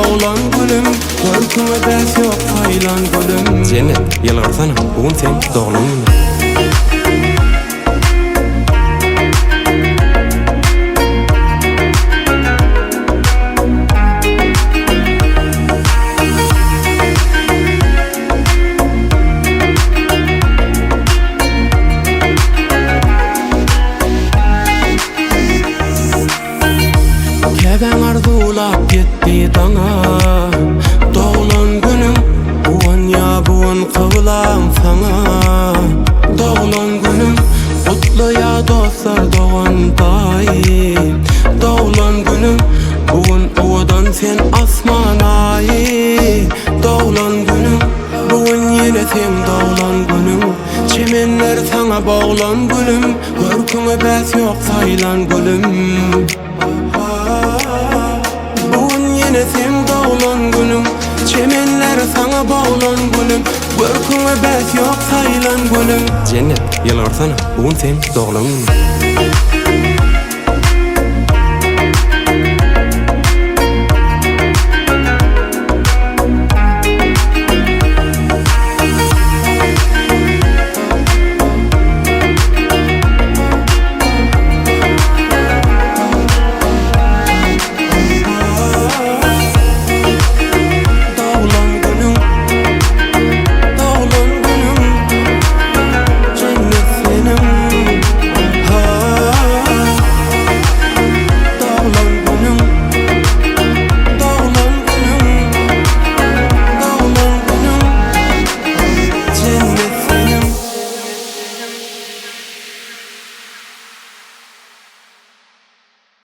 bağlan gülüm, görküme bes yok saylan gülüm. Cennet yılgırsana, bugün sen doğulan günüm. Keben arzulap gitti dana, doğulan günüm buwan ya buwan kıvılam sana. Doğulan günüm kutlu ya dostlar doğan daim. Doğulan günüm buwan ovadan sen asmanayı. Doğulan günüm buwan yine sen doğulan günüm. Çemenler sana bağlan gülüm, görküme bes yok saylan gülüm. Yine sen doğulan günüm, çemenler sana bağlan gülüm, görküme bes yok saylan gülüm. Cennet yılgırsana, bugün sen doğulan günüm.